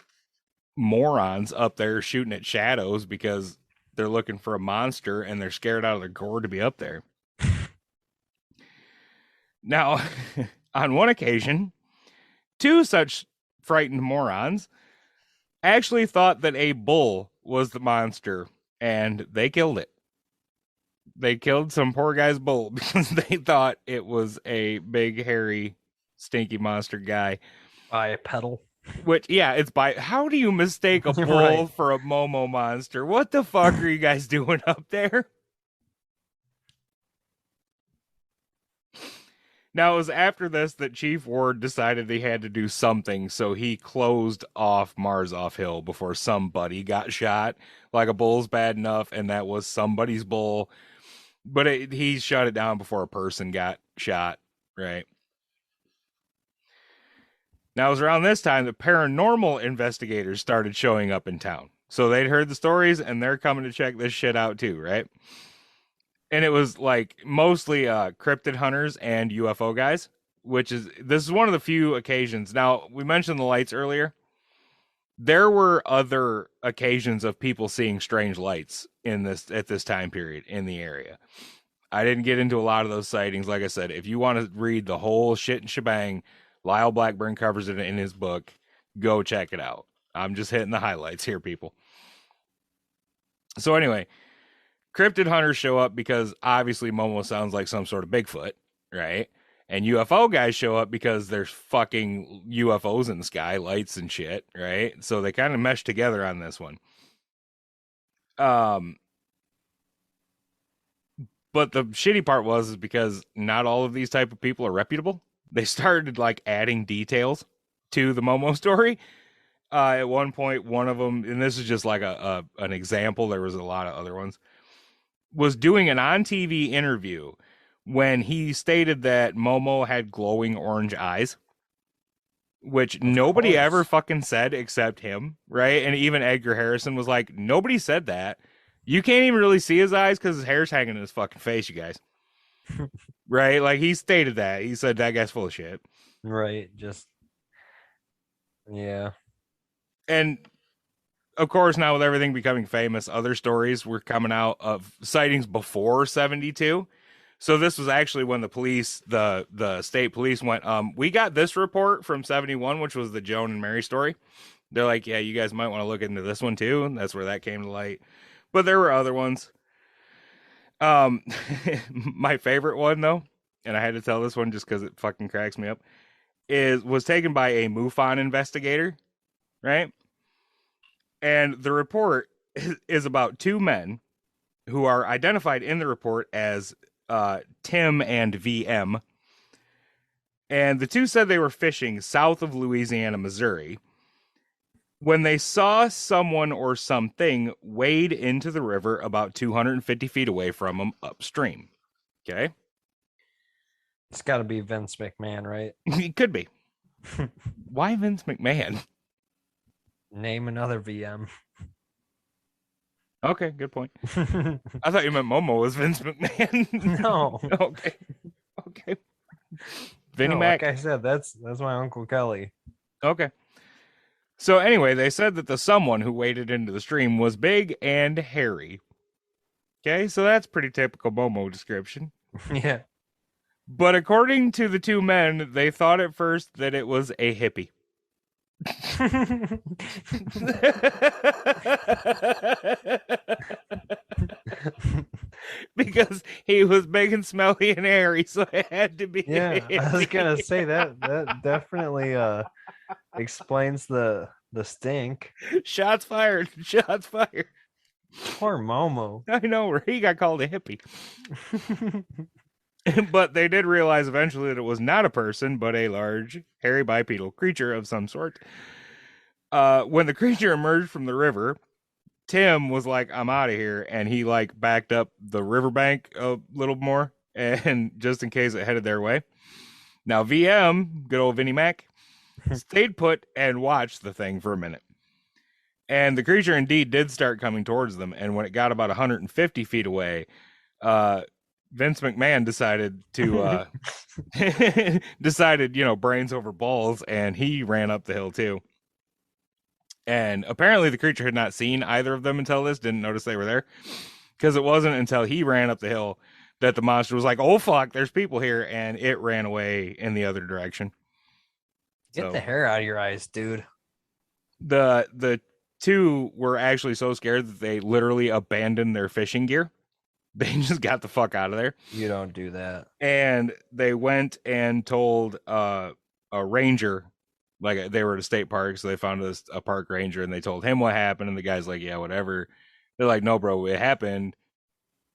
morons up there shooting at shadows because they're looking for a monster and they're scared out of their gourd to be up there. Now, on one occasion, two such frightened morons actually thought that a bull was the monster, and they killed it. They killed some poor guy's bull because they thought it was a big, hairy, stinky monster guy. By a pedal. Which, yeah, it's by... How do you mistake a bull Right. for a Momo monster? What the fuck are you guys doing up there? Now, it was after this that Chief Ward decided he had to do something, so he closed off Marzoff Hill before somebody got shot. Like, a bull's bad enough, and that was somebody's bull. But he shut it down before a person got shot, right? Now, it was around this time that paranormal investigators started showing up in town. So they'd heard the stories, and they're coming to check this shit out too, right? And it was like mostly cryptid hunters and UFO guys, this is one of the few occasions. Now, we mentioned the lights earlier. There were other occasions of people seeing strange lights at this time period in the area. I didn't get into a lot of those sightings. Like I said, if you want to read the whole shit and shebang, Lyle Blackburn covers it in his book. Go check it out. I'm just hitting the highlights here, people. So anyway, cryptid hunters show up because obviously Momo sounds like some sort of Bigfoot, right? And UFO guys show up because there's fucking UFOs in the sky, lights and shit, right? So they kind of mesh together on this one. But the shitty part is because not all of these type of people are reputable. They started like adding details to the Momo story. At one point, one of them, and this is just like an example, there was a lot of other ones, was doing an on-TV interview when he stated that Momo had glowing orange eyes, which nobody ever fucking said except him, right? And even Edgar Harrison was like, nobody said that. You can't even really see his eyes because his hair's hanging in his fucking face, you guys. Right? Like, he stated that. He said that guy's full of shit. Right. Just, yeah. And, of course, now with everything becoming famous, other stories were coming out of sightings before 72. So this was actually when the police, the state police went, we got this report from 71, which was the Joan and Mary story. They're like, yeah, you guys might want to look into this one too. And that's where that came to light. But there were other ones. My favorite one though, and I had to tell this one just because it fucking cracks me up, was taken by a MUFON investigator, right? And the report is about two men who are identified in the report as Tim and VM. And the two said they were fishing south of Louisiana, Missouri, when they saw someone or something wade into the river about 250 feet away from them upstream. Okay? It's got to be Vince McMahon, right? It could be. Why Vince McMahon? Name another VM. Okay, good point. I thought you meant Momo was Vince McMahon. No. Okay. Vinnie No, Mac. like I said, that's my Uncle Kelly. Okay. So anyway, they said that the someone who waded into the stream was big and hairy. Okay, so that's pretty typical Momo description. Yeah. But according to the two men, they thought at first that it was a hippie. Because he was big and smelly and hairy, so it had to be a Yeah, I was gonna hippie. say that definitely explains the stink. Shots fired. Shots fired. Poor Momo. I know, where he got called a hippie. But they did realize eventually that it was not a person, but a large, hairy bipedal creature of some sort. When the creature emerged from the river, Tim was like, "I'm out of here," and he like backed up the riverbank a little more, and just in case it headed their way. Now VM, good old Vinnie Mac, stayed put and watched the thing for a minute. And the creature indeed did start coming towards them. And when it got about 150 feet away, Vince McMahon decided to decided, brains over balls, and he ran up the hill too. And apparently the creature had not seen either of them until this, didn't notice they were there. Because it wasn't until he ran up the hill that the monster was like, "Oh fuck, there's people here," and it ran away in the other direction. Get the hair out of your eyes, dude. The two were actually so scared that they literally abandoned their fishing gear. They just got the fuck out of there. You don't do that. And they went and told a ranger, like they were at a state park, so they found a park ranger, and they told him what happened, and the guy's like, "Yeah, whatever." They're like, "No, bro, it happened,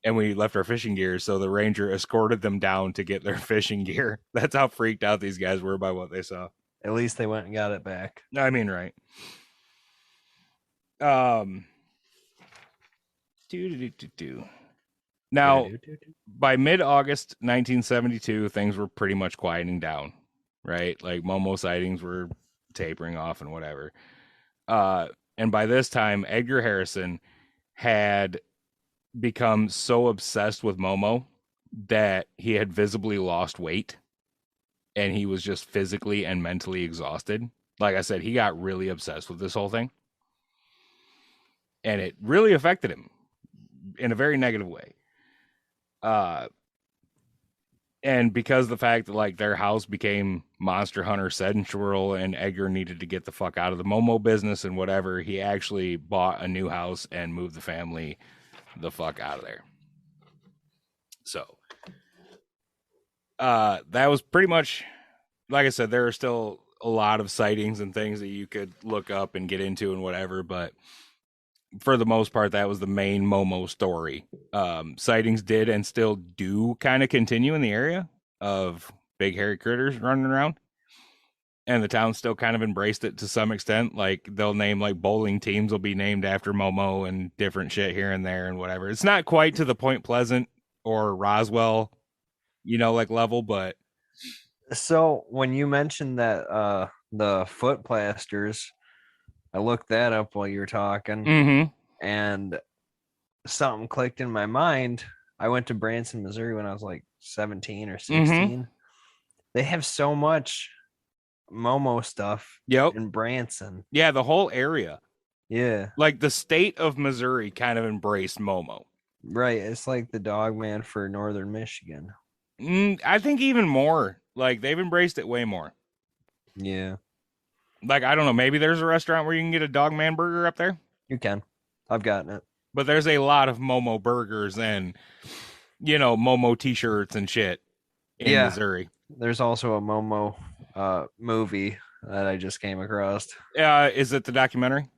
and we left our fishing gear." So the ranger escorted them down to get their fishing gear. That's how freaked out these guys were by what they saw. At least they went and got it back. I mean, right. Now, by mid-August 1972, things were pretty much quieting down, right? Like Momo sightings were tapering off and whatever. And by this time, Edgar Harrison had become so obsessed with Momo that he had visibly lost weight, and he was just physically and mentally exhausted. Like I said, he got really obsessed with this whole thing, and it really affected him in a very negative way. And because the fact that like their house became Monster Hunter Central and Edgar needed to get the fuck out of the Momo business and whatever, he actually bought a new house and moved the family the fuck out of there. So that was pretty much, like I said, there are still a lot of sightings and things that you could look up and get into and whatever, but for the most part, that was the main Momo story. Sightings did and still do kind of continue in the area of big hairy critters running around. And the town still kind of embraced it to some extent. Like they'll name like bowling teams will be named after Momo and different shit here and there and whatever. It's not quite to the Point Pleasant or Roswell, like level, but So when you mentioned that the foot plasters, I looked that up while you were talking, and something clicked in my mind. I went to Branson, Missouri when I was like 17 or 16. They have so much Momo stuff in Branson. Yeah, the whole area. Yeah. Like the state of Missouri kind of embraced Momo. Right. It's like the dog man for northern Michigan. I think even more. Like they've embraced it way more. Yeah. Like, I don't know, maybe there's a restaurant where you can get a Dogman burger up there. You can. I've gotten it. But there's a lot of Momo burgers and, Momo t-shirts and shit in Missouri. There's also a Momo movie that I just came across. Is it the documentary?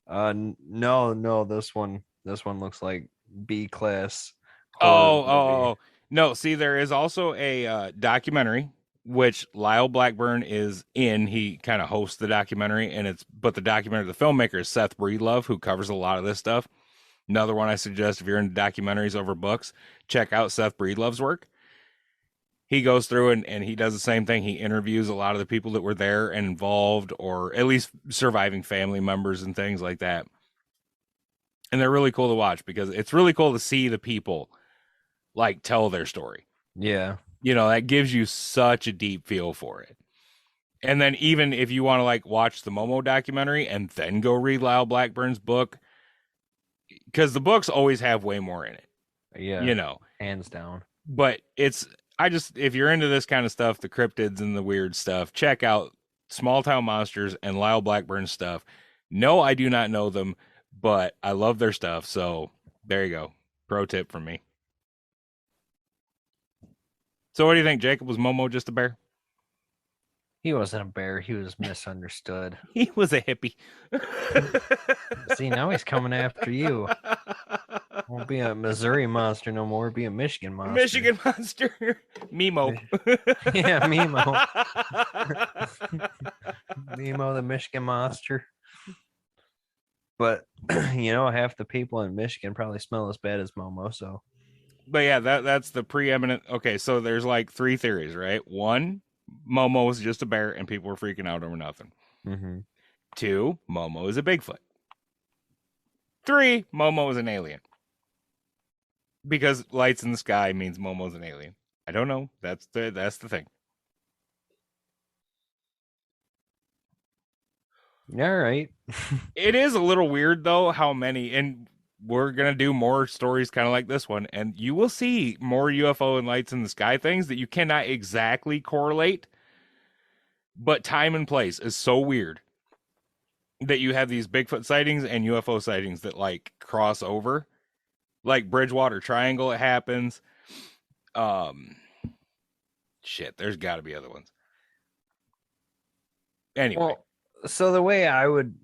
No, this one looks like B class. Oh. No, see, there is also a documentary which Lyle Blackburn is in. He kind of hosts the documentary, but the filmmaker is Seth Breedlove, who covers a lot of this stuff. Another one I suggest if you're into documentaries over books, check out Seth Breedlove's work. He goes through and he does the same thing. He interviews a lot of the people that were there and involved, or at least surviving family members and things like that. And they're really cool to watch because it's really cool to see the people like tell their story. Yeah. That gives you such a deep feel for it. And then even if you want to like watch the Momo documentary and then go read Lyle Blackburn's book, because the books always have way more in it. Yeah. Hands down. But if you're into this kind of stuff, the cryptids and the weird stuff, check out Small Town Monsters and Lyle Blackburn's stuff. No, I do not know them, but I love their stuff. So there you go. Pro tip from me. So what do you think, Jacob? Was Momo just a bear? He wasn't a bear. He was misunderstood. He was a hippie. See, now he's coming after you. Won't be a Missouri monster no more. Be a Michigan monster. Michigan monster. Mimo. Yeah, Mimo. Mimo the Michigan monster. But, half the people in Michigan probably smell as bad as Momo, so. But yeah, that's the preeminent. Okay, so there's like 3 theories, right? 1, Momo was just a bear and people were freaking out over nothing. Mm-hmm. 2, Momo is a Bigfoot. 3, Momo is an alien. Because lights in the sky means Momo's an alien. I don't know. That's the thing. All right. It is a little weird though how many, and we're gonna do more stories kind of like this one, and you will see more UFO and lights in the sky things that you cannot exactly correlate, but time and place is so weird that you have these Bigfoot sightings and UFO sightings that like cross over. Like Bridgewater Triangle, it happens. Shit, there's got to be other ones. Anyway. Well, so the way I would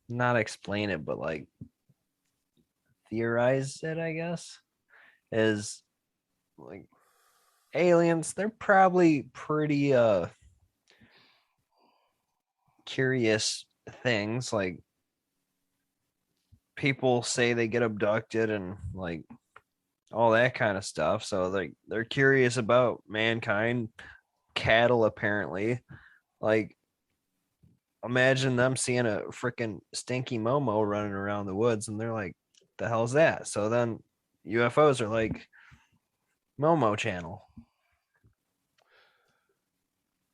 not explain it, but theorize it, I guess, is aliens. They're probably pretty curious things. Like people say they get abducted and all that kind of stuff. So they're curious about mankind, cattle apparently. Imagine them seeing a freaking stinky Momo running around the woods and they're like, the hell's that? So then UFOs are like Momo channel.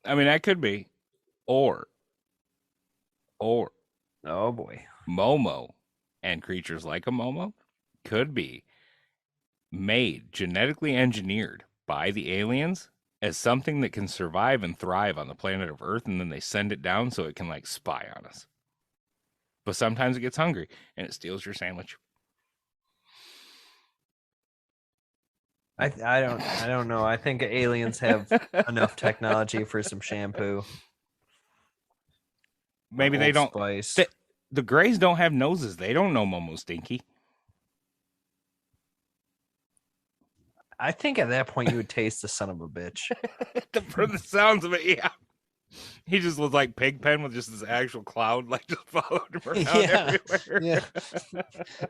I mean, that could be. Or oh boy. Momo and creatures like a Momo could be made, genetically engineered by the aliens as something that can survive and thrive on the planet of Earth, and then they send it down so it can spy on us. But sometimes it gets hungry and it steals your sandwich. I don't know. I think aliens have enough technology for some shampoo. Maybe they don't. Spice. The Greys don't have noses. They don't know Momo Stinky. I think at that point you would taste the son of a bitch. From the sounds of it, yeah. He just was like Pigpen with just this actual cloud, just followed him around everywhere. Yeah.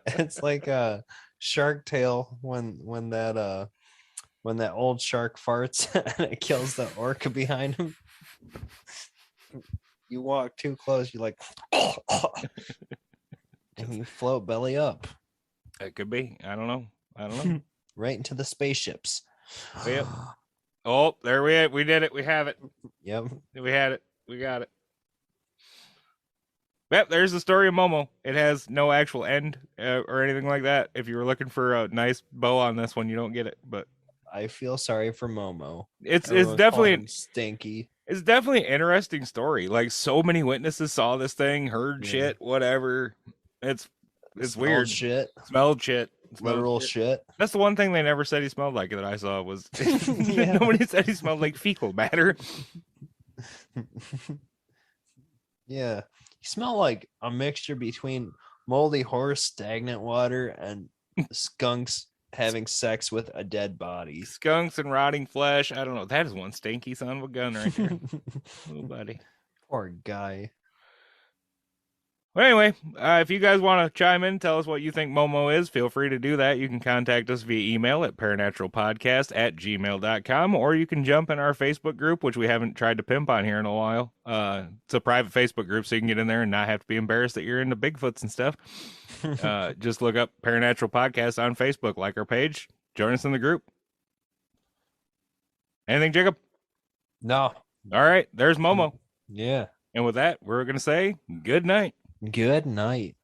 It's like a Shark Tale when that old shark farts and it kills the orca behind him. You walk too close, you and you float belly up. It could be. I don't know. Right into the spaceships. Yep. Oh, there we did it. We have it. Yep. We had it. We got it. Yep, there's the story of Momo. It has no actual end or anything like that. If you were looking for a nice bow on this one, you don't get it. But I feel sorry for Momo. It's definitely stinky. It's definitely an interesting story. So many witnesses saw this thing, heard shit, whatever. It's weird. Smelled shit. Literal shit. That's the one thing they never said he smelled like that I saw was nobody said he smelled like fecal matter. Yeah. He smelled like a mixture between moldy horse, stagnant water, and skunks having sex with a dead body. Skunks and rotting flesh. I don't know. That is one stinky son of a gun right there. Little buddy. Poor guy. Well, anyway, if you guys want to chime in, tell us what you think Momo is, feel free to do that. You can contact us via email at paranaturalpodcast@gmail.com, or you can jump in our Facebook group, which we haven't tried to pimp on here in a while. It's a private Facebook group, so you can get in there and not have to be embarrassed that you're into Bigfoots and stuff. Just look up Paranatural Podcast on Facebook, like our page, join us in the group. Anything, Jacob? No. All right, there's Momo. Yeah. And with that, we're going to say good night. Good night.